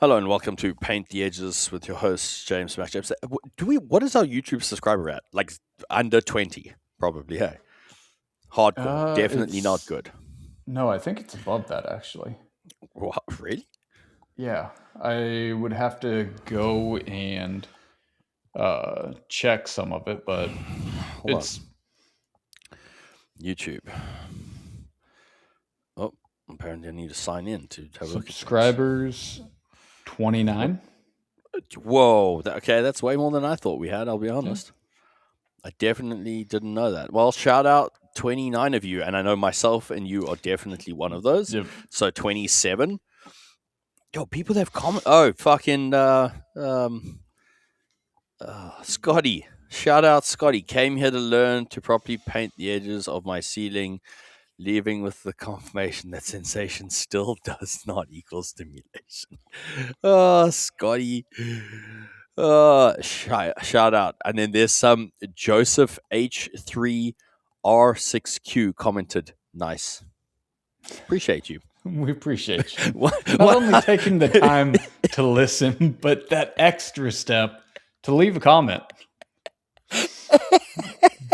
Hello and welcome to Paint the Edges with your host James Smash James. What is our YouTube subscriber at? Like under 20, probably. Hey, hardcore, definitely not It's good. no, I think it's above that actually. What, really? Yeah, I would have to go and check some of it, but Hold on, it's YouTube. Oh, apparently I need to sign in to have a look at things. subscribers What? 29. Whoa, okay, that's way more than I thought we had. I'll be Yeah. honest. I definitely didn't know that. Well, shout out 29 of you, and I know myself and you are definitely one of those. Yep. So 27. Yo, people have comment. Oh, fucking Scotty. Shout out Scotty. Came here to learn to properly paint the edges of my ceiling, leaving with the confirmation that sensation still does not equal stimulation. Oh, Scotty. Shout out. And then there's some Joseph H3R6Q commented. Nice. Appreciate you. We appreciate you. What? Not only taking the time to listen, but that extra step to leave a comment.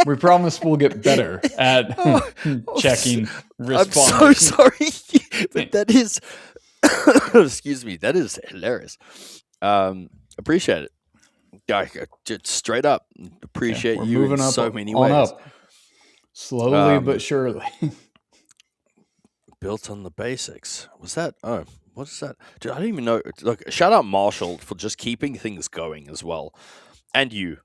We promise we'll get better at checking responses. I'm so sorry, but that is, excuse me, that is hilarious. Appreciate it. Yeah, just straight up appreciate We're you in moving up so many on ways. up, slowly but surely. Built on the basics. Was that? Oh, what is that? Dude, I don't even know. Look, shout out Marshall for just keeping things going as well, and you.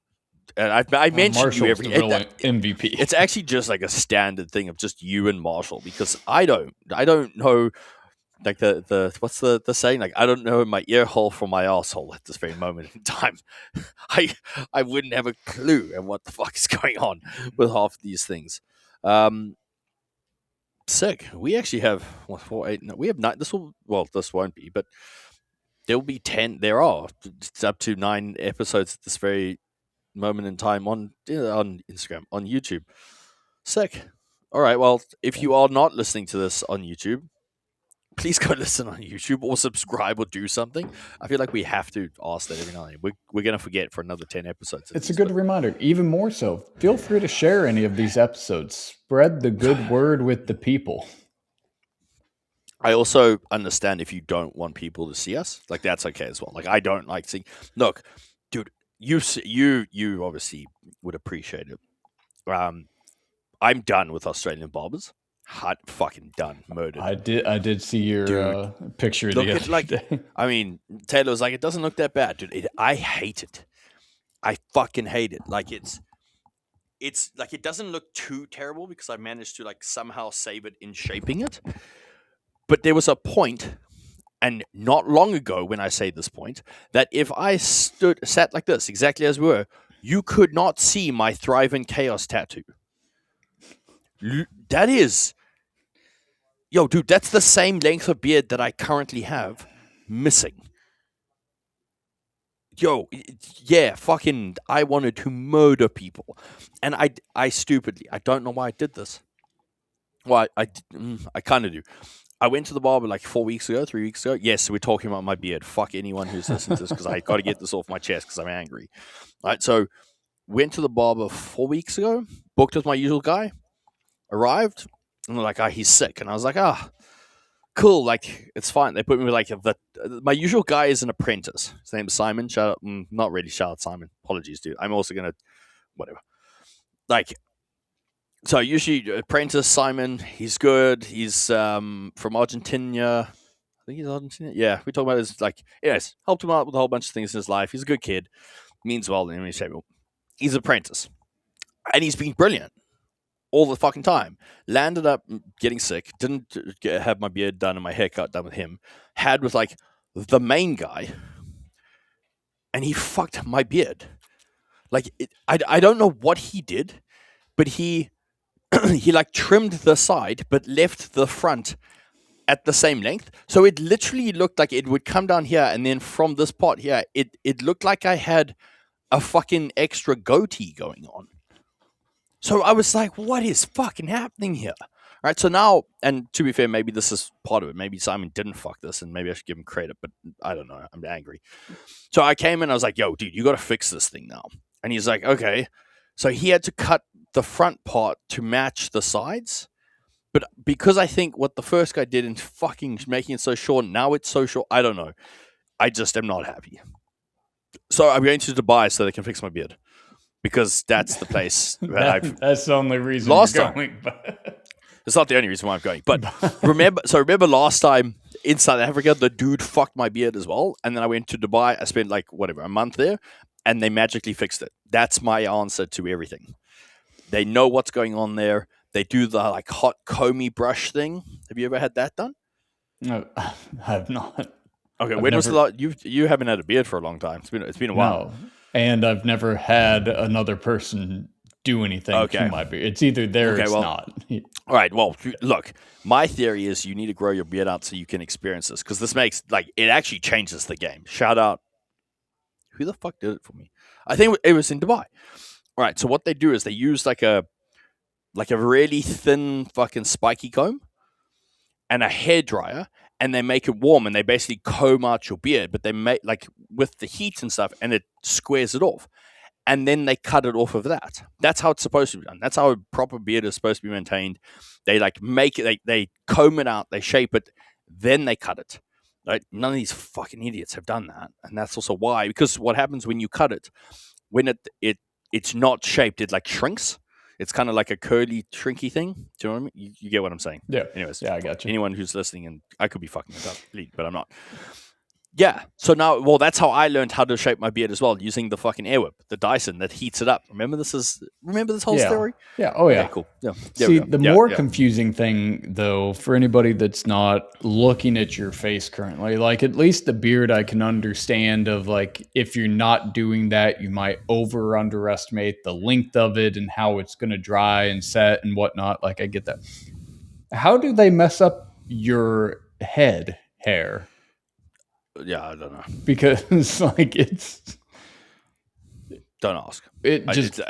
And I mentioned you Marshall's every the real MVP. It's actually just like a standard thing of just you and Marshall because I don't know like the what's the saying, like I don't know my ear hole from my asshole at this very moment in time. I wouldn't have a clue at what the fuck is going on with half of these things. Sick. We actually have what, 4, 8. No, we have 9. This won't be, but there will be 10. There are it's up to 9 episodes at this very moment in time on Instagram, on YouTube. Sick. All right. Well, if you are not listening to this on YouTube, please go listen on YouTube or subscribe or do something. I feel like we have to ask that every now and then. We're going to forget for another 10 episodes. It's a good reminder. Even more so, feel free to share any of these episodes. Spread the good word with the people. I also understand if you don't want people to see us. Like, that's okay as well. Like, I don't like seeing. Look, dude, you obviously would appreciate it. I'm done with Australian barbers. Hot fucking done, murdered. I did see your picture Look the at other day. I mean, Taylor was like, it doesn't look that bad, dude. I hate it. I fucking hate it. Like it's like it doesn't look too terrible because I managed to like somehow save it in shaping it. But there was a point, and not long ago when I say this point, that if I sat like this, exactly as we were, you could not see my Thrive in Chaos tattoo. That is, yo, dude, that's the same length of beard that I currently have missing. Yo, yeah, fucking, I wanted to murder people. And I stupidly, I don't know why I did this. Well, I kind of do. I went to the barber like 3 weeks ago. Yes, we're talking about my beard. Fuck anyone who's listening to this because I got to get this off my chest because I'm angry. All right, so went to the barber 4 weeks ago, booked with my usual guy, arrived, and they're like, he's sick. And I was like, cool, like, it's fine. They put me with like, my usual guy is an apprentice. His name's Simon. Shout out, not really shout out Simon. Apologies, dude. I'm also going to, whatever. Like, so usually apprentice Simon, he's good. He's from Argentina. I think he's Argentina. Yeah, we talk about his like, yes, helped him out with a whole bunch of things in his life. He's a good kid. Means well in any shape. He's an apprentice, and he's been brilliant all the fucking time. Landed up getting sick. Didn't have my beard done and my haircut done with him. Had with like the main guy, and he fucked my beard. Like I don't know what he did, but he like trimmed the side but left the front at the same length. So it literally looked like it would come down here, and then from this part here, it looked like I had a fucking extra goatee going on. So I was like, what is fucking happening here? right, so now, and to be fair, maybe this is part of it. Maybe Simon didn't fuck this, and maybe I should give him credit, but I don't know. I'm angry. So I came in, I was like, yo, dude, you got to fix this thing now. And he's like, okay. So he had to cut the front part to match the sides. But because I think what the first guy did in fucking making it so short, now it's so short, I don't know. I just am not happy. So I'm going to Dubai so they can fix my beard. Because that's the place where that's the only reason last you're time. going. But It's not the only reason why I'm going. But remember last time in South Africa, the dude fucked my beard as well. And then I went to Dubai. I spent like, whatever, a month there. And they magically fixed it. That's my answer to everything. They know what's going on there. They do the like hot comey brush thing. Have you ever had that done? no, I have not. Okay, I've when was the never- last? You haven't had a beard for a long time. It's been a while. No, and I've never had another person do anything Okay. to my beard. It's either there or Okay, it's well- not. All right. Well, look, my theory is you need to grow your beard out so you can experience this because this makes like it actually changes the game. Shout out. Who the fuck did it for me? I think it was in Dubai. All right. So what they do is they use like a really thin fucking spiky comb and a hairdryer, and they make it warm, and they basically comb out your beard, but they make like with the heat and stuff, and it squares it off, and then they cut it off of that. That's how it's supposed to be done. That's how a proper beard is supposed to be maintained. They like make it, they comb it out, they shape it, then they cut it. Right? None of these fucking idiots have done that, and that's also why. Because what happens when you cut it, when it's not shaped, it like shrinks. It's kind of like a curly, shrinky thing. Do you know what I mean? You get what I'm saying? Yeah. Anyways, Yeah, I got you. anyone who's listening, and I could be fucking it up, but I'm not. Yeah. So now, well, that's how I learned how to shape my beard as well, using the fucking air whip, the Dyson that heats it up. Remember this whole Yeah. story? Yeah. Oh, yeah. Okay, cool. Yeah. There See, we go. the Yeah, more yeah. confusing thing, though, for anybody that's not looking at your face currently, like at least the beard, I can understand of like if you're not doing that, you might over or underestimate the length of it and how it's going to dry and set and whatnot. Like I get that. How do they mess up your head hair? Yeah, I don't know. Because like Don't ask. it just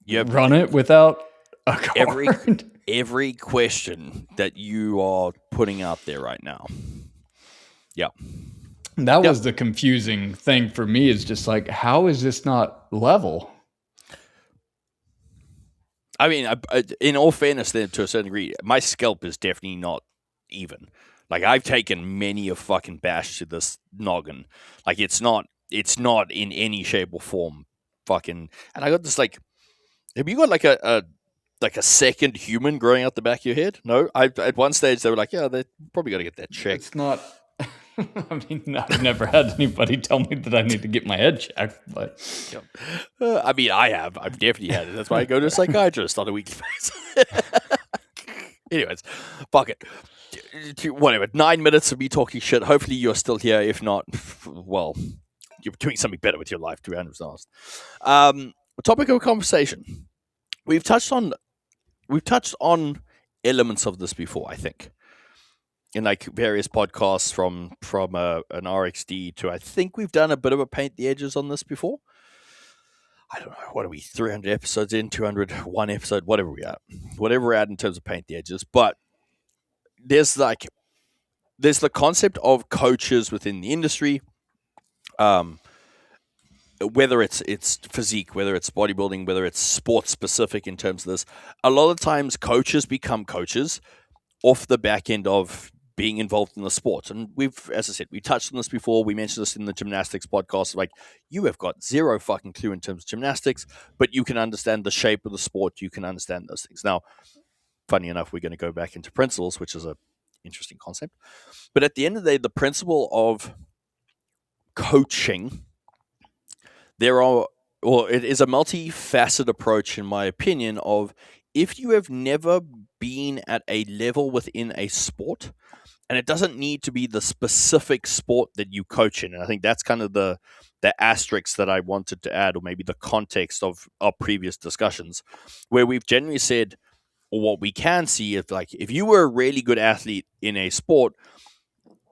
You have run it without a card. every question that you are putting out there right now. Yeah. That was the confusing thing for me is just like, how is this not level? I mean, in all fairness, then to a certain degree, my scalp is definitely not even. Like I've taken many a fucking bash to this noggin. Like it's not in any shape or form fucking. And I got this like, have you got like a second human growing out the back of your head? No, at one stage they were like, yeah, they probably got to get that checked. It's not. I mean, I've never had anybody tell me that I need to get my head checked, but I mean, I have. I've definitely had it. That's why I go to a psychiatrist on a weekly basis. Anyways, fuck it. Whatever. 9 minutes of me talking shit. Hopefully you're still here. If not, well, you're doing something better with your life, to be honest. Topic of conversation. We've touched on elements of this before, I think. In like various podcasts from an RxD to I think we've done a bit of a paint the edges on this before. I don't know, what are we, 300 episodes in, 201 episode, whatever we're at in terms of paint the edges. But there's the concept of coaches within the industry, whether it's physique, whether it's bodybuilding, whether it's sports specific in terms of this. A lot of times coaches become coaches off the back end of being involved in the sport. And as I said, we touched on this before. We mentioned this in the gymnastics podcast. Like, you have got zero fucking clue in terms of gymnastics, but you can understand the shape of the sport. You can understand those things. Now, funny enough, we're going to go back into principles, which is a interesting concept. But at the end of the day, the principle of coaching, it is a multifaceted approach, in my opinion, of if you have never been at a level within a sport, and it doesn't need to be the specific sport that you coach in. And I think that's kind of the asterisk that I wanted to add, or maybe the context of our previous discussions, where we've generally said, or what we can see is like, if you were a really good athlete in a sport,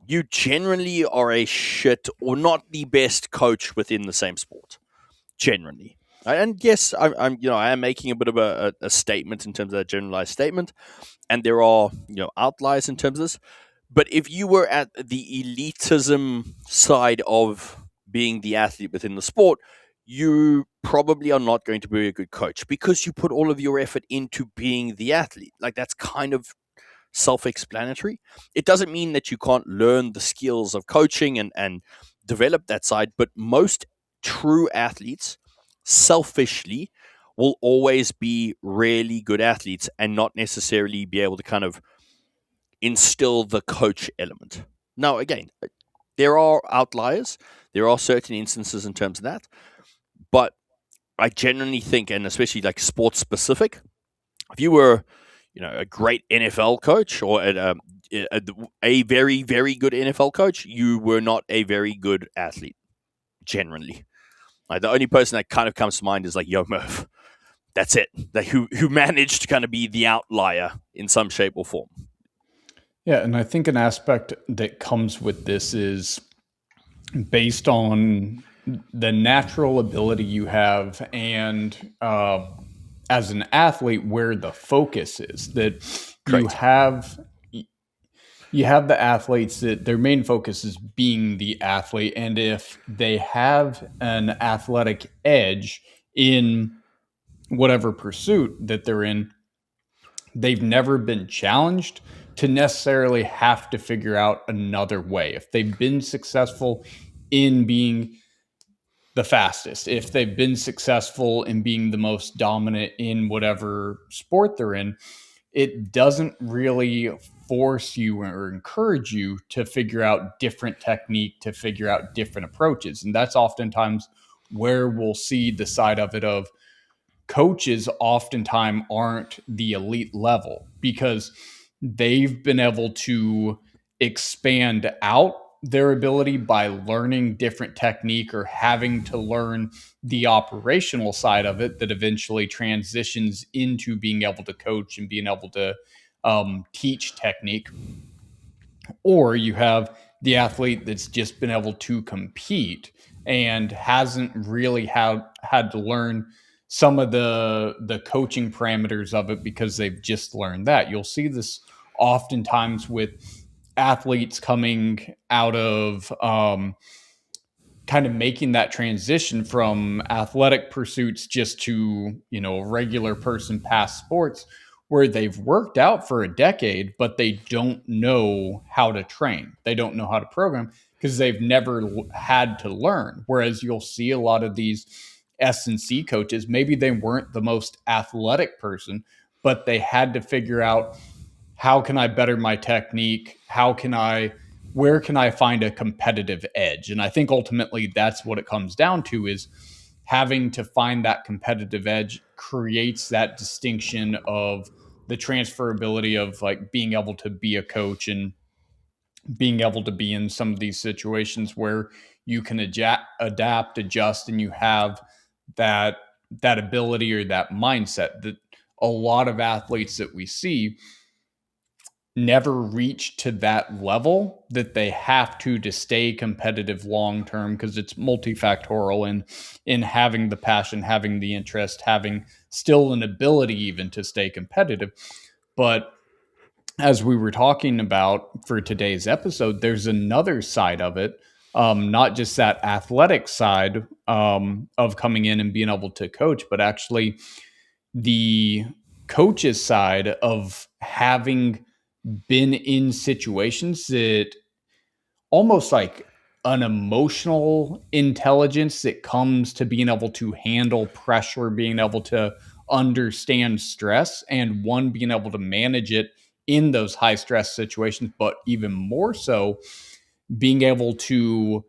you generally are a shit or not the best coach within the same sport. Generally. And yes, I am making a bit of a statement in terms of that generalized statement. and there are outliers in terms of this. But if you were at the elitism side of being the athlete within the sport, you probably are not going to be a good coach because you put all of your effort into being the athlete. Like, that's kind of self-explanatory. It doesn't mean that you can't learn the skills of coaching and develop that side, but most true athletes selfishly will always be really good athletes and not necessarily be able to kind of instill the coach element. Now, again, there are outliers. There are certain instances in terms of that, but I genuinely think, and especially like sports specific, if you were, a great NFL coach or a very, very good NFL coach, you were not a very good athlete, generally. Like, the only person that kind of comes to mind is like Yo Murph. That's it. Like, who managed to kind of be the outlier in some shape or form. Yeah, and I think an aspect that comes with this is based on the natural ability you have and as an athlete where the focus is that you Correct. have the athletes that their main focus is being the athlete, and if they have an athletic edge in whatever pursuit that they're in, they've never been challenged to necessarily have to figure out another way. If they've been successful in being the fastest, if they've been successful in being the most dominant in whatever sport they're in, it doesn't really force you or encourage you to figure out different technique, to figure out different approaches. And that's oftentimes where we'll see the side of it of coaches oftentimes aren't the elite level because they've been able to expand out their ability by learning different technique or having to learn the operational side of it that eventually transitions into being able to coach and being able to teach technique. Or you have the athlete that's just been able to compete and hasn't really had to learn some of the coaching parameters of it because they've just learned that. You'll see this oftentimes with athletes coming out of kind of making that transition from athletic pursuits just to, a regular person past sports where they've worked out for a decade, but they don't know how to train. They don't know how to program because they've never had to learn. Whereas you'll see a lot of these S&C coaches, maybe they weren't the most athletic person, but they had to figure out, how can I better my technique? Where can I find a competitive edge? And I think ultimately that's what it comes down to, is having to find that competitive edge creates that distinction of the transferability of like being able to be a coach and being able to be in some of these situations where you can adapt, adjust, and you have that ability or that mindset that a lot of athletes that we see never reach to that level that they have to stay competitive long term, because it's multifactorial in having the passion, having the interest, having still an ability even to stay competitive. But as we were talking about for today's episode, there's another side of it, not just that athletic side of coming in and being able to coach, but actually the coach's side of having been in situations that almost like an emotional intelligence that comes to being able to handle pressure, being able to understand stress, and one being able to manage it in those high stress situations, but even more so being able to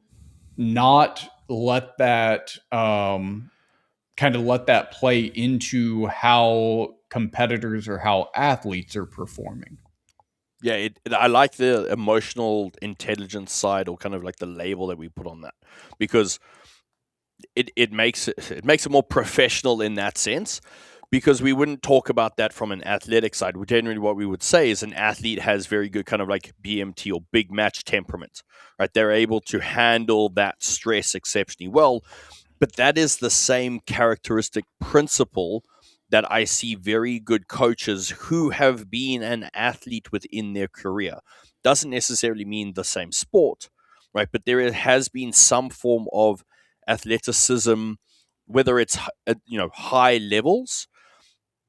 not let that kind of let that play into how competitors or how athletes are performing. Yeah, I like the emotional intelligence side, or kind of like the label that we put on that, because it makes it more professional in that sense. Because we wouldn't talk about that from an athletic side. Generally, what we would say is an athlete has very good kind of like BMT, or big match temperament, right? They're able to handle that stress exceptionally well. But that is the same characteristic principle that I see very good coaches who have been an athlete within their career. Doesn't necessarily mean the same sport, right? But there has been some form of athleticism, whether it's high levels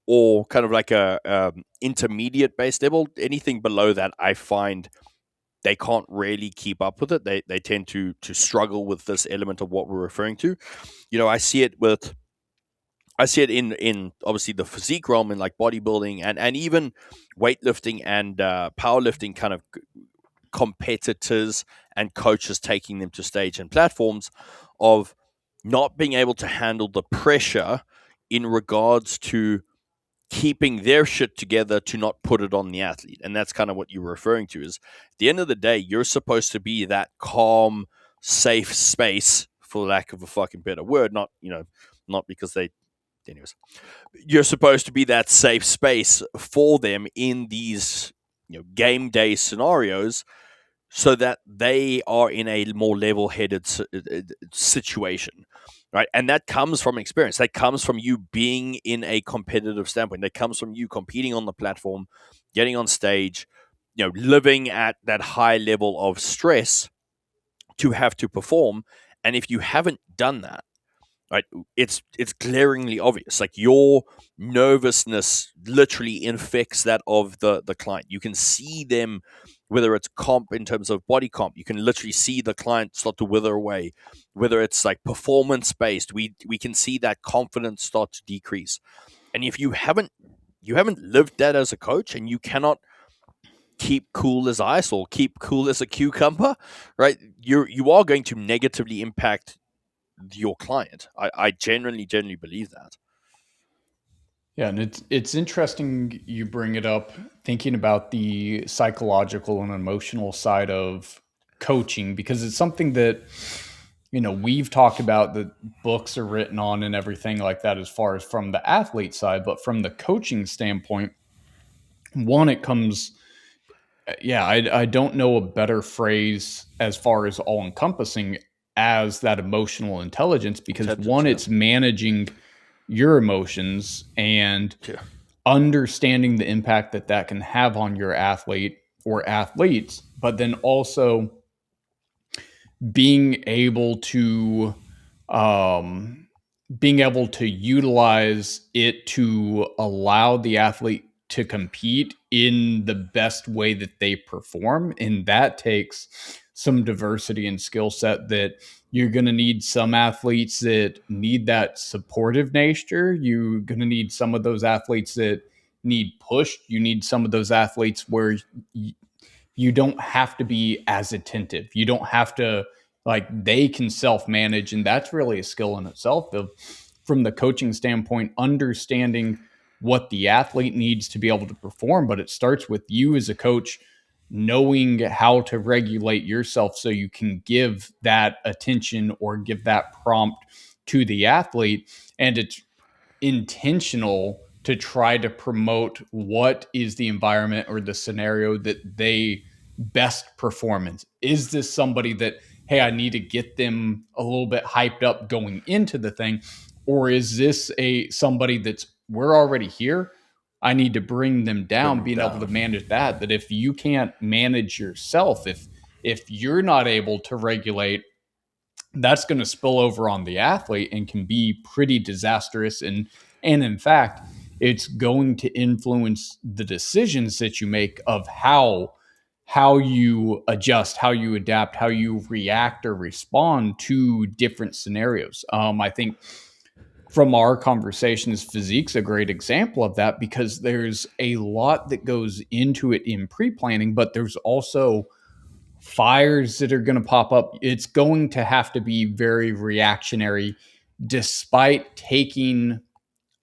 or kind of like a intermediate base level. Anything below that, I find they can't really keep up with it. They tend to struggle with this element of what we're referring to. I see it in obviously the physique realm, in like bodybuilding and even weightlifting and powerlifting kind of competitors and coaches taking them to stage and platforms of not being able to handle the pressure in regards to keeping their shit together to not put it on the athlete. And that's kind of what you're referring to is at the end of the day, you're supposed to be that calm, safe space, for lack of a fucking better word, not because they anyways. You're supposed to be that safe space for them in these game day scenarios so that they are in a more level-headed situation, right? And that comes from experience. That comes from you being in a competitive standpoint. That comes from you competing on the platform, getting on stage, living at that high level of stress to have to perform. And if you haven't done that, right, it's glaringly obvious. Like your nervousness literally infects that of the client. You can see them, whether it's comp in terms of body comp, you can literally see the client start to wither away. Whether it's like performance based, we can see that confidence start to decrease. And if you haven't lived that as a coach, and you cannot keep cool as ice or keep cool as a cucumber, right, you are going to negatively impact your client. I genuinely believe that. Yeah, and it's interesting you bring it up, thinking about the psychological and emotional side of coaching, because it's something that we've talked about, that books are written on and everything like that, as far as from the athlete side. But from the coaching standpoint, one, it comes, yeah, I don't know a better phrase as far as all encompassing as that emotional intelligence, because Intelligence, one, yeah. it's managing your emotions and Yeah. understanding the impact that that can have on your athlete or athletes, but then also being able to um, being able to utilize it to allow the athlete to compete in the best way that they perform. And that takes some diversity and skill set, that you're going to need some athletes that need that supportive nature. You're going to need some of those athletes that need pushed. You need some of those athletes where you don't have to be as attentive. You don't have to, like, they can self manage. And that's really a skill in itself, of, from the coaching standpoint, understanding what the athlete needs to be able to perform. But it starts with you as a coach knowing how to regulate yourself so you can give that attention or give that prompt to the athlete. And it's intentional to try to promote what is the environment or the scenario that they best performance. Is this somebody that, hey, I need to get them a little bit hyped up going into the thing, or is this a somebody that's, we're already here, I need to bring them Bring down, them being able to down. manage that if you can't manage yourself, if you're not able to regulate, that's going to spill over on the athlete and can be pretty disastrous. And in fact, it's going to influence the decisions that you make of how you adjust, how you adapt, how you react or respond to different scenarios. I think from our conversations, physique's a great example of that, because there's a lot that goes into it in pre-planning, but there's also fires that are going to pop up. It's going to have to be very reactionary, despite taking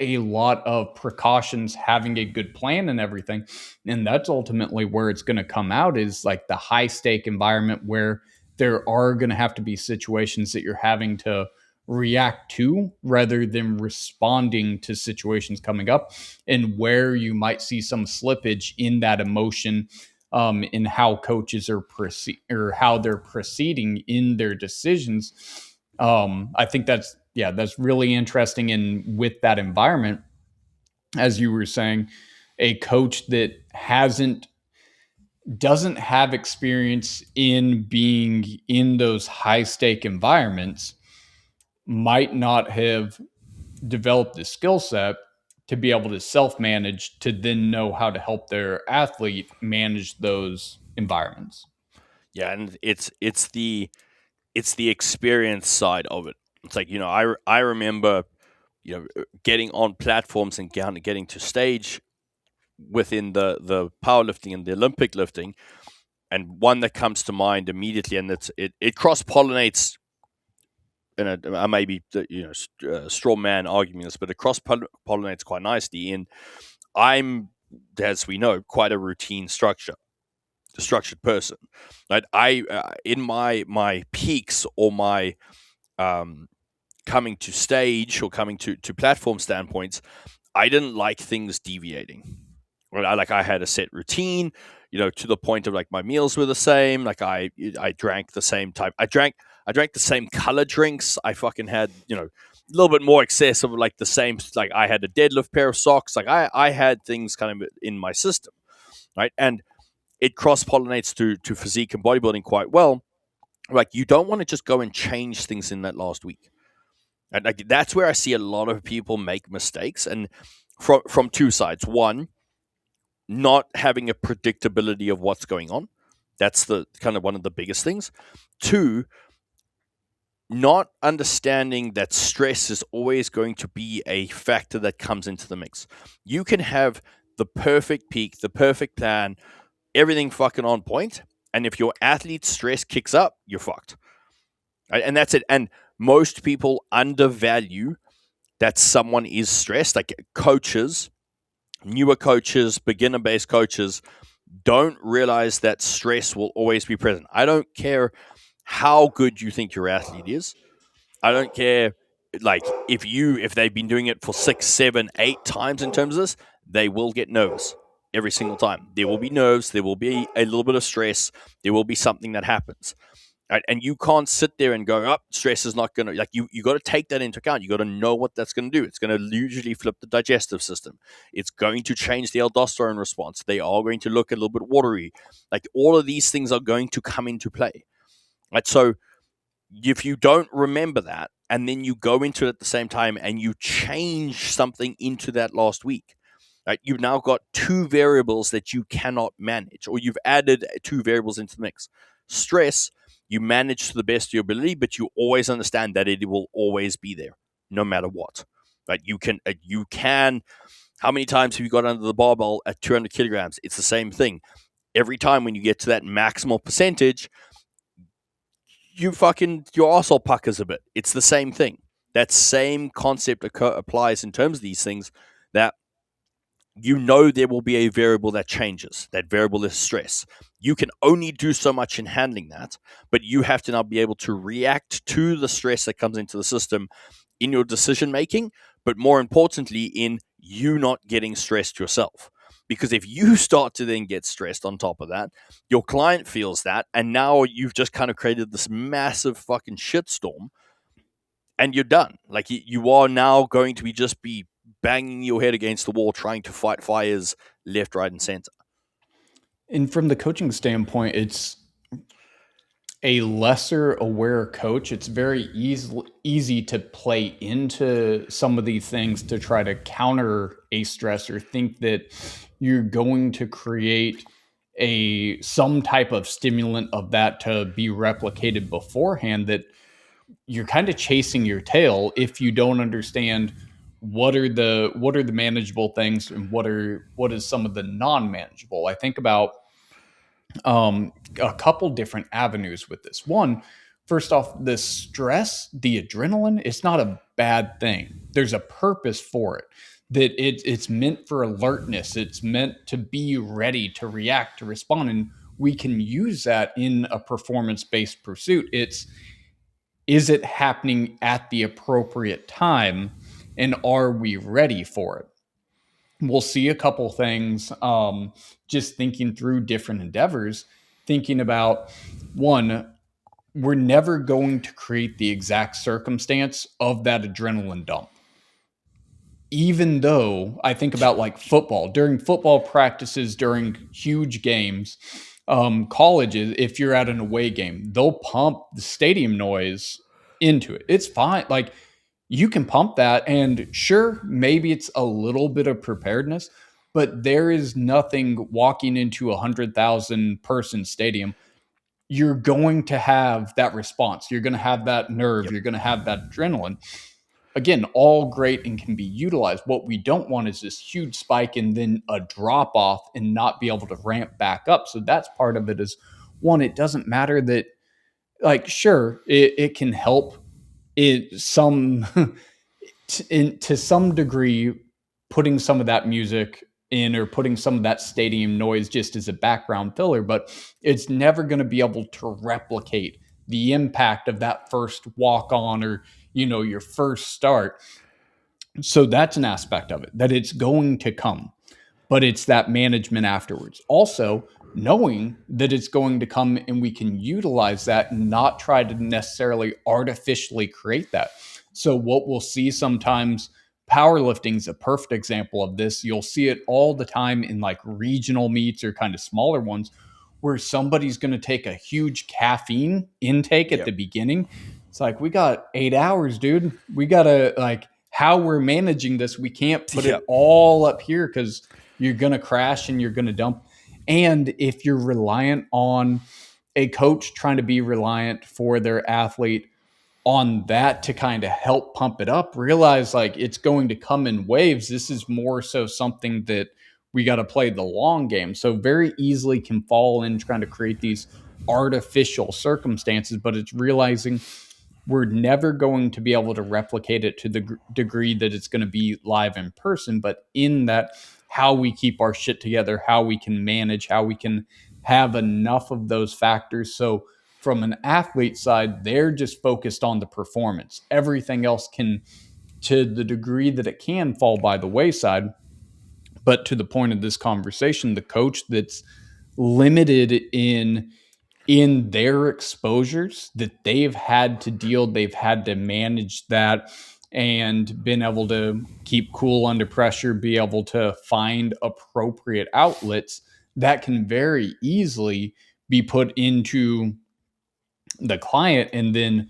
a lot of precautions, having a good plan and everything. And that's ultimately where it's going to come out, is like the high stake environment where there are going to have to be situations that you're having to react to rather than responding to situations coming up, and where you might see some slippage in that emotion, in how coaches are or how they're proceeding in their decisions. I think that's, yeah, that's really interesting. And with that environment, as you were saying, a coach that hasn't doesn't have experience in being in those high stake environments might not have developed the skill set to be able to self manage to then know how to help their athlete manage those environments. Yeah, and it's the experience side of it. It's like, I remember, getting on platforms and getting to stage within the powerlifting and the Olympic lifting, and one that comes to mind immediately, and it cross pollinates. And I may be straw man arguing this, but it cross pollinates quite nicely. And I'm, as we know, quite a structured person. Like in my peaks or my um, coming to stage or coming to platform standpoints, I didn't like things deviating. Well, I had a set routine, to the point of like my meals were the same. Like I drank the same type. I drank the same color drinks. I fucking had a little bit more excessive, like the same. Like I had a deadlift pair of socks. Like I had things kind of in my system, right? And it cross pollinates to physique and bodybuilding quite well. Like you don't want to just go and change things in that last week. And like that's where I see a lot of people make mistakes, and from two sides. One, not having a predictability of what's going on. That's the kind of one of the biggest things. Two, not understanding that stress is always going to be a factor that comes into the mix. You can have the perfect peak, the perfect plan, everything fucking on point, and if your athlete's stress kicks up, you're fucked. Right? And that's it. And most people undervalue that someone is stressed. Like coaches, newer coaches, beginner based coaches don't realize that stress will always be present. I don't care how good you think your athlete is. I don't care like if they've been doing it for 6, 7, 8 times in terms of this, they will get nervous every single time. There will be nerves, there will be a little bit of stress, there will be something that happens. Right? And you can't sit there and go, up, stress is not going to, like, you got to take that into account. You got to know what that's going to do. It's going to usually flip the digestive system. It's going to change the aldosterone response. They are going to look a little bit watery. Like, all of these things are going to come into play. Right? So, if you don't remember that, and then you go into it at the same time and you change something into that last week, right, you've now got two variables that you cannot manage, or you've added two variables into the mix. Stress, you manage to the best of your ability, but you always understand that it will always be there, no matter what. Right? You can. How many times have you got under the barbell at 200 kilograms? It's the same thing. Every time when you get to that maximal percentage, your arsehole puckers a bit. It's the same thing. That same concept applies in terms of these things. That there will be a variable that changes. That variable is stress. You can only do so much in handling that, but you have to now be able to react to the stress that comes into the system in your decision making, but more importantly, in you not getting stressed yourself. Because if you start to then get stressed on top of that, your client feels that, and now you've just kind of created this massive fucking shitstorm, and you're done. Like you are now going to be banging your head against the wall trying to fight fires left, right, and center. And from the coaching standpoint, it's a lesser aware coach. It's very easy to play into some of these things to try to counter a stress or think that you're going to create some type of stimulant of that to be replicated beforehand, that you're kind of chasing your tail if you don't understand what are the manageable things and what is some of the non-manageable. I think about a couple different avenues with this. One, first off, the stress, the adrenaline, it's not a bad thing. There's a purpose for it. That it's meant for alertness. It's meant to be ready to react, to respond, and we can use that in a performance-based pursuit. Is it happening at the appropriate time, and are we ready for it? We'll see a couple things, just thinking through different endeavors, thinking about one, we're never going to create the exact circumstance of that adrenaline dump. even though I think about like football, during football practices, during huge games, colleges, if you're at an away game, they'll pump the stadium noise into it. It's fine. Like you can pump that, and sure, maybe it's a little bit of preparedness, but there is nothing walking into 100,000 person stadium. You're going to have that response. You're going to have that nerve. Yep. You're going to have that adrenaline. Again, all great and can be utilized. What we don't want is this huge spike and then a drop off and not be able to ramp back up. So that's part of it is one, it doesn't matter that, like, sure, it can help it some to some degree, putting some of that music in or putting some of that stadium noise just as a background filler, but it's never going to be able to replicate the impact of that first walk on or your first start. So that's an aspect of it, that it's going to come, but it's that management afterwards. Also, knowing that it's going to come and we can utilize that and not try to necessarily artificially create that. So, what we'll see sometimes, powerlifting is a perfect example of this. You'll see it all the time in like regional meets or kind of smaller ones where somebody's going to take a huge caffeine intake at Yep. the beginning. It's like, we got 8 hours, dude. We got to, like, how we're managing this, we can't put Yep. it all up here because you're going to crash and you're going to dump. And if you're reliant on a coach trying to be reliant for their athlete on that to kind of help pump it up, realize like it's going to come in waves. This is more so something that we got to play the long game. So very easily can fall in trying to create these artificial circumstances, but it's realizing we're never going to be able to replicate it to the degree that it's going to be live in person, but in that, how we keep our shit together, how we can manage, how we can have enough of those factors. So from an athlete side, they're just focused on the performance. Everything else can, to the degree that it can, fall by the wayside. But to the point of this conversation, the coach that's limited in their exposures that they've had to manage that and been able to keep cool under pressure, be able to find appropriate outlets that can very easily be put into the client. And then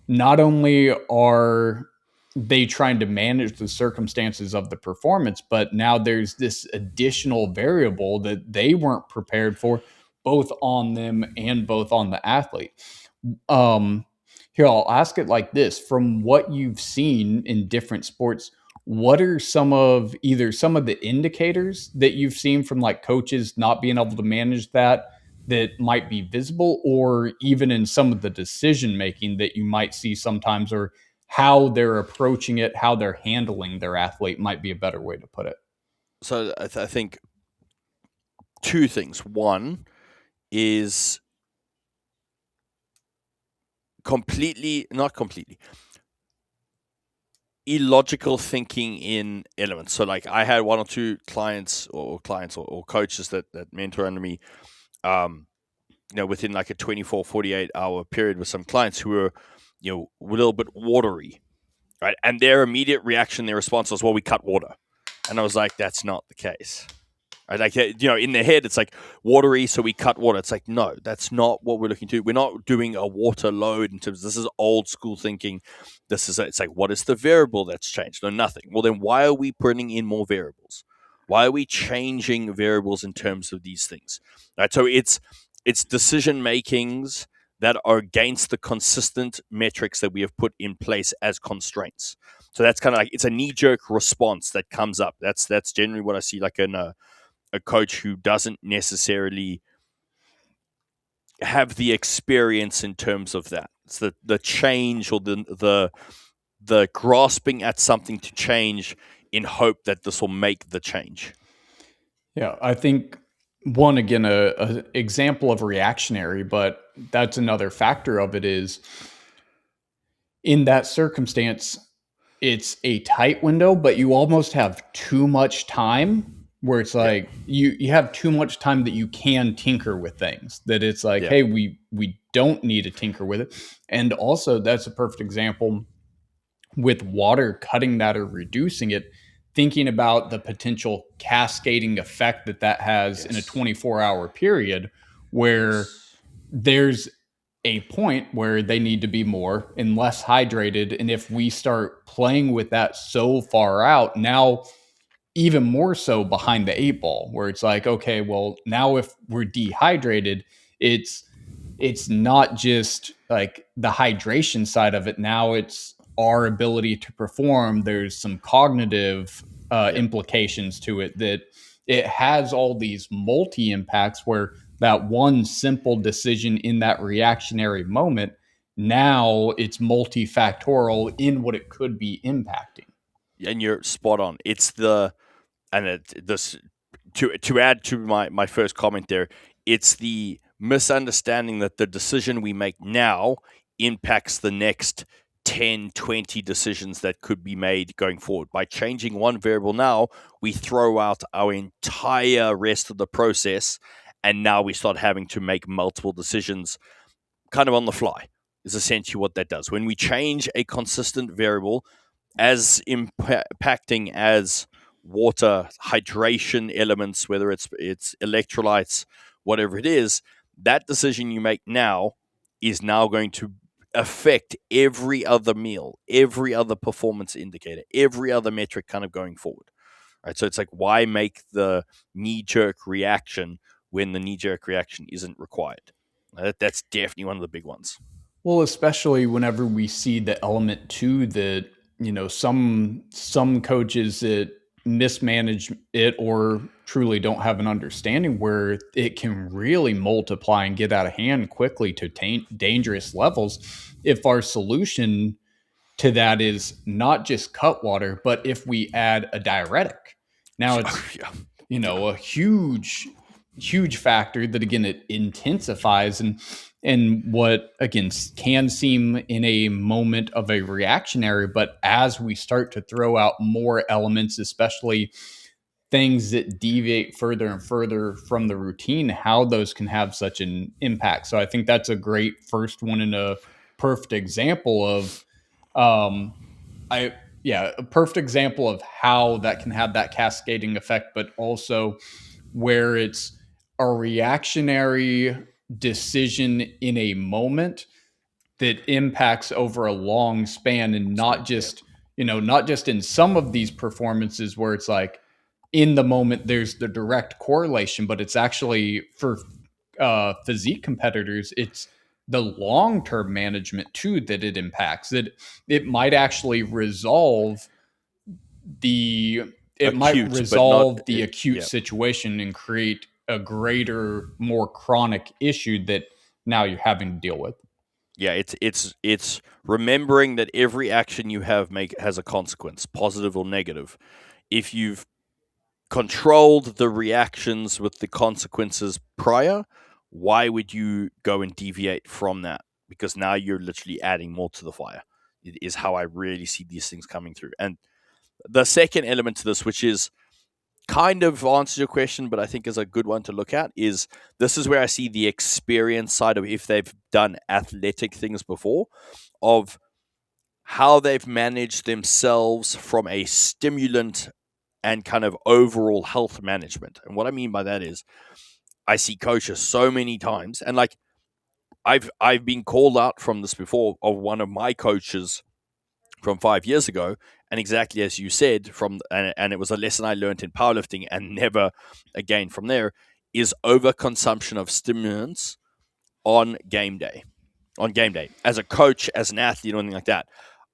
not only are they trying to manage the circumstances of the performance, but now there's this additional variable that they weren't prepared for, both on them and both on the athlete. Um, Here, I'll ask it like this: from what you've seen in different sports, what are some of the indicators that you've seen from like coaches not being able to manage that might be visible, or even in some of the decision making that you might see sometimes, or how they're approaching it, how they're handling their athlete might be a better way to put it. So I think two things. One is not completely, illogical thinking in elements. So like I had one or two clients or coaches that mentor under me, within like a 24, 48 hour period with some clients who were, a little bit watery, right? And their immediate reaction, their response was, well, we cut water. And I was like, that's not the case. Right? Like, in their head, it's like watery, so we cut water. It's like, no, that's not what we're looking to do. We're not doing a water load in terms of, this is old school thinking. It's like, what is the variable that's changed? No, nothing. Well, then why are we putting in more variables? Why are we changing variables in terms of these things? Right. So it's decision makings that are against the consistent metrics that we have put in place as constraints. So that's kind of like, it's a knee jerk response that comes up. That's generally what I see, like in a coach who doesn't necessarily have the experience in terms of that. It's the change, or the grasping at something to change in hope that this will make the change. Yeah, I think one, again, a example of reactionary, but that's another factor of it is, in that circumstance, it's a tight window, but you almost have too much time, where it's Yeah. like you have too much time that you can tinker with things, that it's like, Yeah. hey, we don't need to tinker with it. And also, that's a perfect example with water, cutting that or reducing it. thinking about the potential cascading effect that has in a Yes. 24-hour period where Yes. there's a point where they need to be more and less hydrated. And if we start playing with that so far out, now even more so behind the eight ball, where it's like, okay, well, now if we're dehydrated, it's it's not just like the hydration side of it. Now it's our ability to perform. There's some cognitive Yep. implications to it, that it has all these multi impacts where that one simple decision in that reactionary moment, now it's multifactorial in what it could be impacting. And you're spot on. It's the and this to add to my first comment there. It's the misunderstanding that the decision we make now impacts the next 10, 20 decisions that could be made going forward. By changing one variable now, we throw out our entire rest of the process, and now we start having to make multiple decisions kind of on the fly, is essentially what that does. When we change a consistent variable, as impacting as water hydration elements, whether it's electrolytes, whatever it is, that decision you make now is now going to affect every other meal, every other performance indicator, every other metric kind of going forward. Right. So it's like, why make the knee jerk reaction when the knee jerk reaction isn't required? That's definitely one of the big ones. Well, especially whenever we see the element too that, some coaches that mismanage it or truly don't have an understanding where it can really multiply and get out of hand quickly to dangerous levels if our solution to that is not just cut water, but if we add a diuretic. Now it's, Yeah. a huge factor that again it intensifies, and what again can seem in a moment of a reactionary, but as we start to throw out more elements, especially things that deviate further and further from the routine, how those can have such an impact. So I think that's a great first one and a perfect example of um I yeah, a perfect example of how that can have that cascading effect, but also where it's a reactionary decision in a moment that impacts over a long span, and not Absolutely. Yeah. just, not just in some of these performances where it's like in the moment there's the direct correlation, but it's actually for physique competitors, it's the long-term management too that it impacts. That it might actually resolve the it might Acute, but not. resolve the acute Yeah. situation and create a greater, more chronic issue that now you're having to deal with. Yeah, it's remembering that every action you have make has a consequence, positive or negative. If you've controlled the reactions with the consequences prior, why would you go and deviate from that? Because now you're literally adding more to the fire. It is how I really see these things coming through. And the second element to this, which is kind of answers your question, but I think is a good one to look at, is this is where I see the experience side of, if they've done athletic things before, of how they've managed themselves from a stimulant and kind of overall health management. And what I mean by that is, I see coaches so many times, and like I've been called out from this before, of one of my coaches from 5 years ago, and exactly as you said, and it was a lesson I learned in powerlifting and never again from there, is overconsumption of stimulants on game day. On game day, as a coach, as an athlete, or anything like that.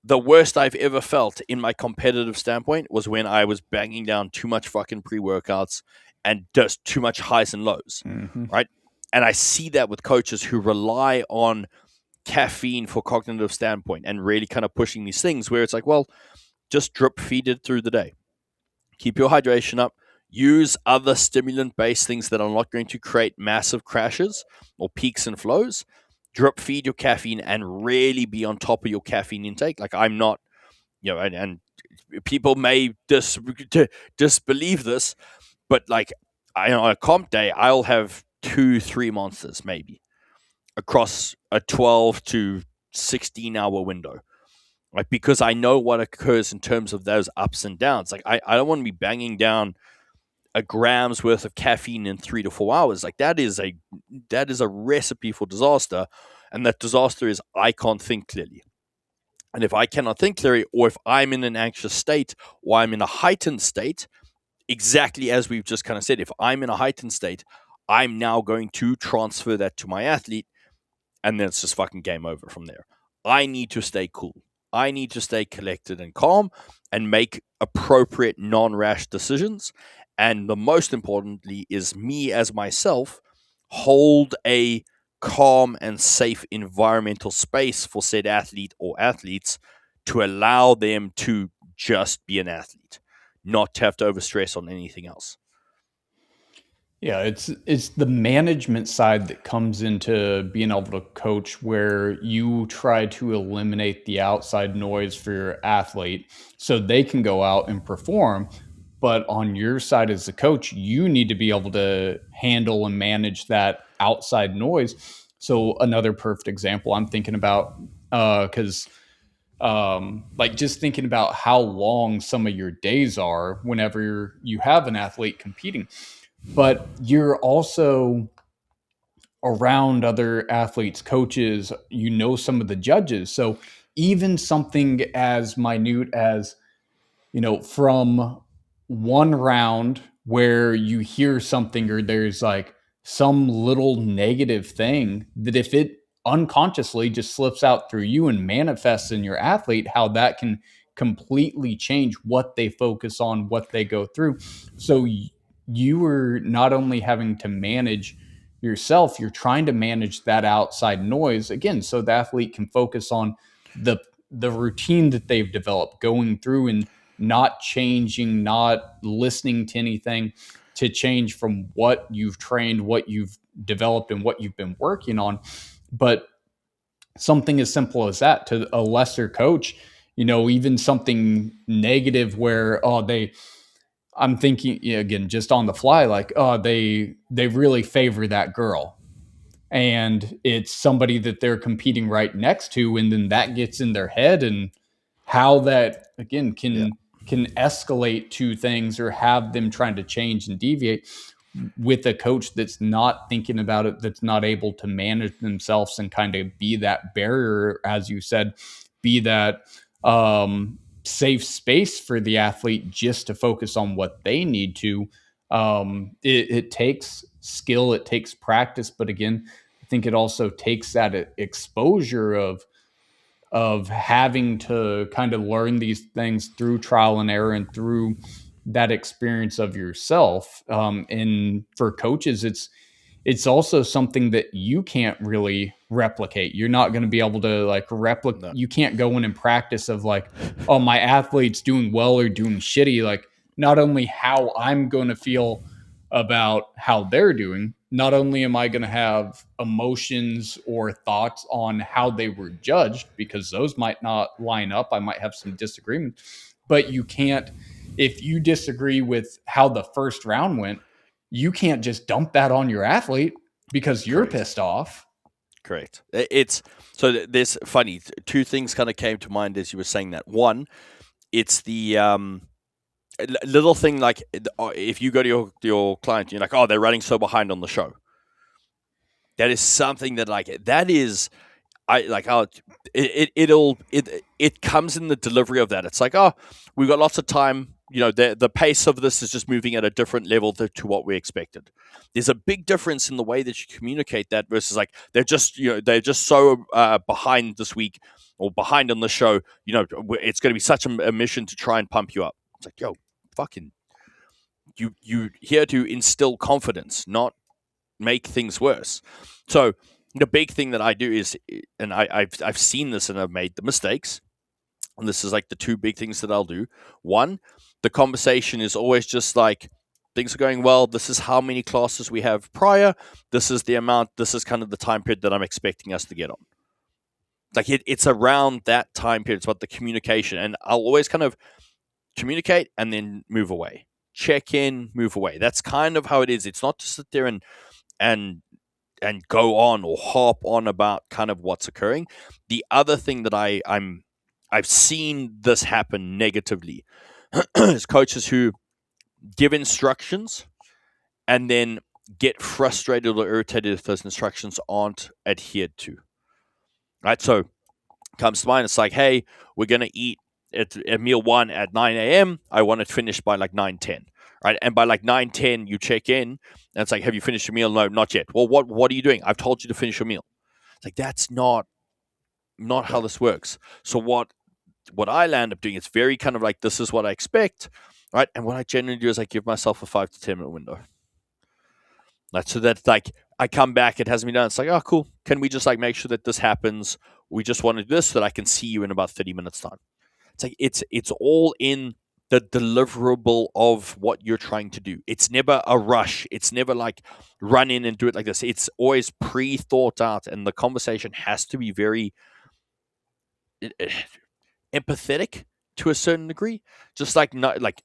The worst I've ever felt in my competitive standpoint was when I was banging down too much fucking pre-workouts and just too much highs and lows, Mm-hmm. right? And I see that with coaches who rely on caffeine for cognitive standpoint and really kind of pushing these things where it's like, well, just drip feed it through the day. Keep your hydration up. Use other stimulant based things that are not going to create massive crashes or peaks and flows. Drip feed your caffeine and really be on top of your caffeine intake. Like, I'm not, and people may disbelieve this, but like, on a comp day, I'll have 2-3 monsters maybe across a 12 to 16 hour window. like, because I know what occurs in terms of those ups and downs. Like, I don't want to be banging down a gram's worth of caffeine in 3 to 4 hours. Like, that is a recipe for disaster, and that disaster is I can't think clearly. And if I cannot think clearly, or if I'm in an anxious state, or I'm in a heightened state, exactly as we've just kind of said, if I'm in a heightened state, I'm now going to transfer that to my athlete, and then it's just fucking game over from there. I need to stay cool. I need to stay collected and calm and make appropriate non-rash decisions. And the most importantly is me as myself hold a calm and safe environmental space for said athlete or athletes to allow them to just be an athlete, not to have to overstress on anything else. Yeah, it's the management side that comes into being able to coach, where you try to eliminate the outside noise for your athlete so they can go out and perform. But on your side as a coach, you need to be able to handle and manage that outside noise. So another perfect example I'm thinking about, because like just thinking about how long some of your days are whenever you have an athlete competing, but you're also around other athletes, coaches, some of the judges. So even something as minute as, from one round where you hear something or there's like some little negative thing, that if it unconsciously just slips out through you and manifests in your athlete, how that can completely change what they focus on, what they go through. So you are not only having to manage yourself, you're trying to manage that outside noise again, so the athlete can focus on the routine that they've developed, going through and not changing, not listening to anything to change from what you've trained, what you've developed, and what you've been working on. But something as simple as that to a lesser coach, even something negative where, I'm thinking, again, just on the fly, like, they really favor that girl, and it's somebody that they're competing right next to, and then that gets in their head, and how that again Yeah. can escalate to things or have them trying to change and deviate with a coach that's not thinking about it, that's not able to manage themselves and kind of be that barrier, as you said, be that safe space for the athlete just to focus on what they need to. It takes skill, it takes practice, but again, I think it also takes that exposure of having to kind of learn these things through trial and error and through that experience of yourself. And for coaches, it's also something that you can't really replicate. You're not going to be able to like replicate. No. You can't go in and practice of like, oh, my athlete's doing well or doing shitty. Like, not only how I'm going to feel about how they're doing, not only am I going to have emotions or thoughts on how they were judged, because those might not line up. I might have some disagreement, but you can't, if you disagree with how the first round went, you can't just dump that on your athlete because you're Correct. pissed off. Correct. It's so there's funny two things kind of came to mind as you were saying that. One, it's the little thing like if you go to your client, you're like, oh, they're running so behind on the show. That is something that like that is I like how it comes in the delivery of that. It's like, oh, we've got lots of time. The pace of this is just moving at a different level to what we expected. There's a big difference in the way that you communicate that versus like they're just so behind this week or behind on the show. It's going to be such a mission to try and pump you up. It's like, yo, fucking, you here to instill confidence, not make things worse. So the big thing that I do is, and I've seen this and I've made the mistakes, and this is like the two big things that I'll do. One, the conversation is always just like, things are going well. This is how many classes we have prior. This is the amount. This is kind of the time period that I'm expecting us to get on. Like it's around that time period. It's about the communication, and I'll always kind of communicate and then move away. Check in, move away. That's kind of how it is. It's not to sit there and go on or harp on about kind of what's occurring. The other thing that I'm I've seen this happen negatively. Is coaches who give instructions and then get frustrated or irritated if those instructions aren't adhered to. Right? So comes to mind, it's like, hey, we're gonna eat at meal one at 9 a.m. I want it finished by like 9:10. Right. And by like 9:10 you check in and it's like, have you finished your meal? No, not yet. Well, what are you doing? I've told you to finish your meal. It's like that's not how this works. So what I land up doing, it's very kind of like this is what I expect, right? And what I generally do is I give myself a 5 to 10 minute window. Like, so that like I come back, it hasn't been done. It's like, oh, cool. Can we just like make sure that this happens? We just want to do this so that I can see you in about 30 minutes time. It's like it's all in the deliverable of what you're trying to do. It's never a rush. It's never like run in and do it like this. It's always pre-thought out, and the conversation has to be very empathetic to a certain degree. Just like not like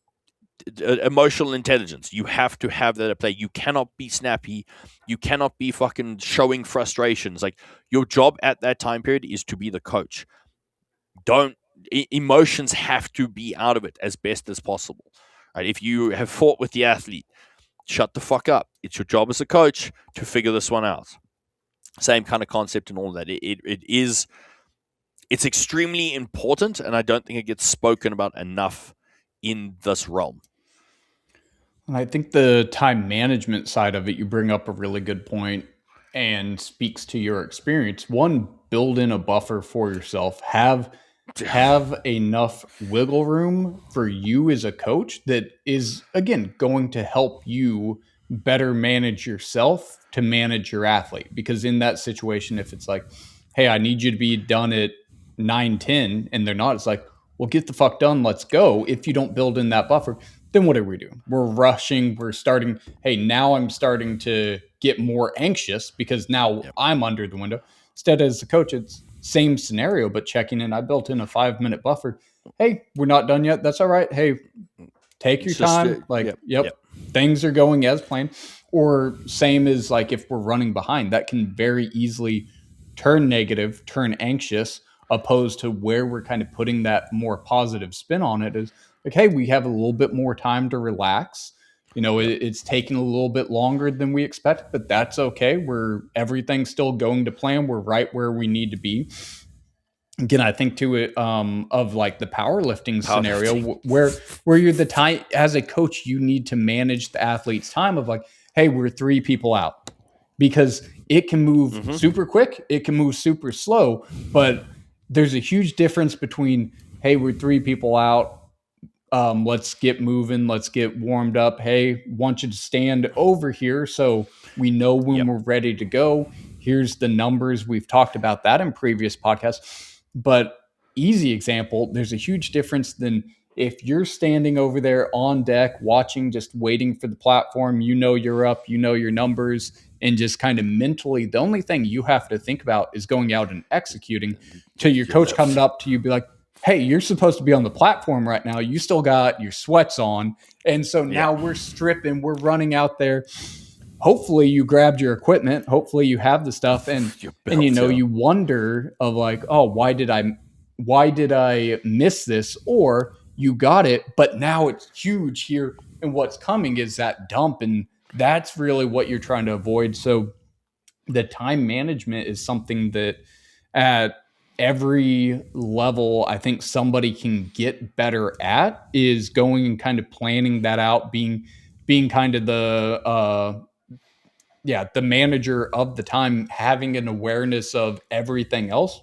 emotional intelligence. You have to have that at play. You cannot be snappy. You cannot be fucking showing frustrations. Like your job at that time period is to be the coach. Don't emotions have to be out of it as best as possible. Right? If you have fought with the athlete, shut the fuck up. It's your job as a coach to figure this one out. Same kind of concept and all that. It's extremely important, and I don't think it gets spoken about enough in this realm. And I think the time management side of it, you bring up a really good point and speaks to your experience. One, build in a buffer for yourself. Have enough wiggle room for you as a coach that is, again, going to help you better manage yourself to manage your athlete. Because in that situation, if it's like, hey, I need you to be done at 9:10, and they're not, it's like, well, get the fuck done. Let's go. If you don't build in that buffer, then what are we doing? We're rushing. We're starting. Hey, now I'm starting to get more anxious because now I'm under the window. Instead, as the coach, it's same scenario, but checking in. I built in a 5 minute buffer. Hey, we're not done yet. That's all right. Hey, take your time. Yep, things are going as planned. Or same as like if we're running behind, that can very easily turn negative, turn anxious, opposed to where we're kind of putting that more positive spin on it is like, hey, we have a little bit more time to relax. It's taking a little bit longer than we expected, but that's okay. Everything's still going to plan. We're right where we need to be. Again, I think to it of like the powerlifting scenario where you're the time as a coach, you need to manage the athlete's time of like, hey, we're 3 people out, because it can move super quick, it can move super slow, but there's a huge difference between, hey, we're 3 people out. Let's get moving. Let's get warmed up. Hey, want you to stand over here so we know when we're ready to go. Here's the numbers. We've talked about that in previous podcasts. But easy example, there's a huge difference than if you're standing over there on deck, watching, just waiting for the platform, you're up, your numbers, and just kind of mentally, the only thing you have to think about is going out and executing till your coach coming up to you, be like, hey, you're supposed to be on the platform right now. You still got your sweats on. And so now we're stripping, we're running out there. Hopefully you grabbed your equipment. Hopefully you have the stuff. And you wonder of like, oh, why did I miss this? Or you got it, but now it's huge here. And what's coming is that dump. And that's really what you're trying to avoid. So the time management is something that at every level, I think somebody can get better at, is going and kind of planning that out, being kind of the manager of the time, having an awareness of everything else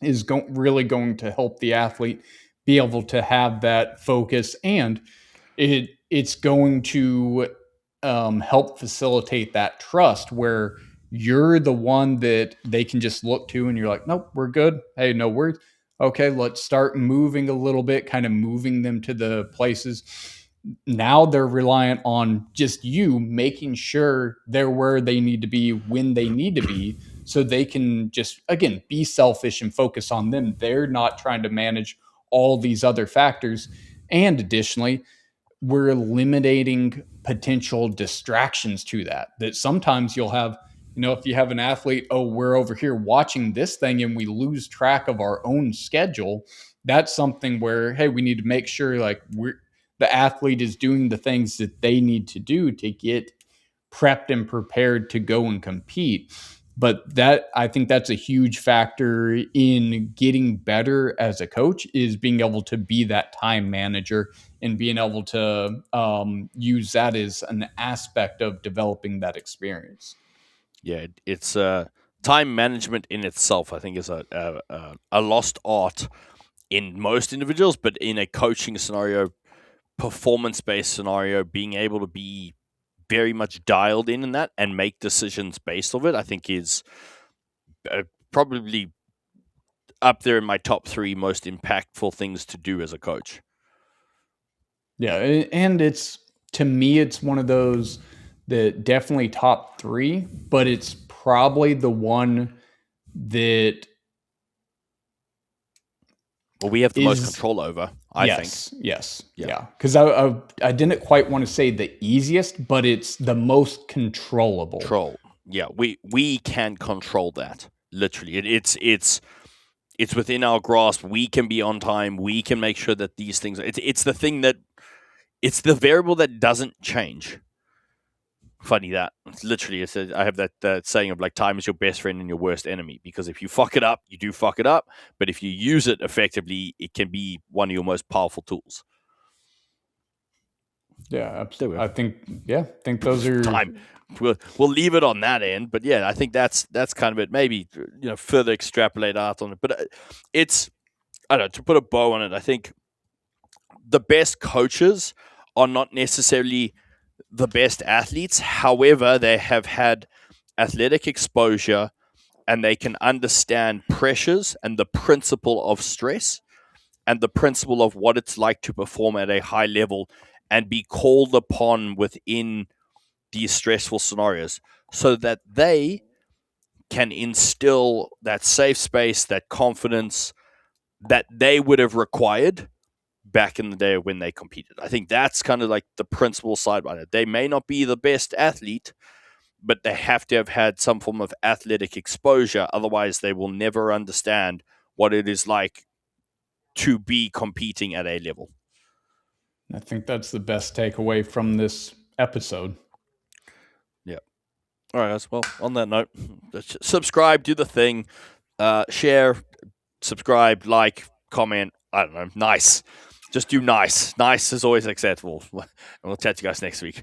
is really going to help the athlete be able to have that focus, and it's going to help facilitate that trust where you're the one that they can just look to and you're like, nope, we're good. Hey, no worries. Okay, let's start moving a little bit, kind of moving them to the places. Now they're reliant on just you making sure they're where they need to be when they need to be, so they can just, again, be selfish and focus on them. They're not trying to manage all these other factors. And additionally, we're eliminating potential distractions to that sometimes you'll have, If you have an athlete, oh, we're over here watching this thing and we lose track of our own schedule, that's something where, hey, we need to make sure like the athlete is doing the things that they need to do to get prepped and prepared to go and compete. But that, I think that's a huge factor in getting better as a coach, is being able to be that time manager and being able to use that as an aspect of developing that experience. Yeah, it's time management in itself. I think is a lost art in most individuals, but in a coaching scenario, performance based scenario, being able to be very much dialed in that and make decisions based off it, I think is probably up there in my top 3 most impactful things to do as a coach. Yeah, and it's, to me, it's one of those that definitely top 3, but it's probably the one that We have the most is, control over, I think. yes, Yeah. yeah. Because I didn't quite want to say the easiest, but it's the most controllable. Control. Yeah, we can control that. Literally, it's within our grasp. We can be on time. We can make sure that these things. It's the thing that it's the variable that doesn't change. Funny that it's literally. I have that saying of like time is your best friend and your worst enemy, because if you fuck it up, you do fuck it up. But if you use it effectively, it can be one of your most powerful tools. Yeah, I think those are Time. We'll leave it on that end, but yeah, I think that's kind of it. Maybe further extrapolate out on it, but it's, I don't know, to put a bow on it. I think the best coaches are not necessarily the best athletes. However, they have had athletic exposure and they can understand pressures and the principle of stress and the principle of what it's like to perform at a high level and be called upon within these stressful scenarios so that they can instill that safe space, that confidence that they would have required back in the day when they competed. I think that's kind of like the principal side by it. They may not be the best athlete, but they have to have had some form of athletic exposure. Otherwise, they will never understand what it is like to be competing at a level. I think that's the best takeaway from this episode. Yeah. All right, guys. Well, on that note, subscribe, do the thing, share, subscribe, like, comment. I don't know. Nice. Just do nice. Nice is always acceptable. And we'll chat to you guys next week.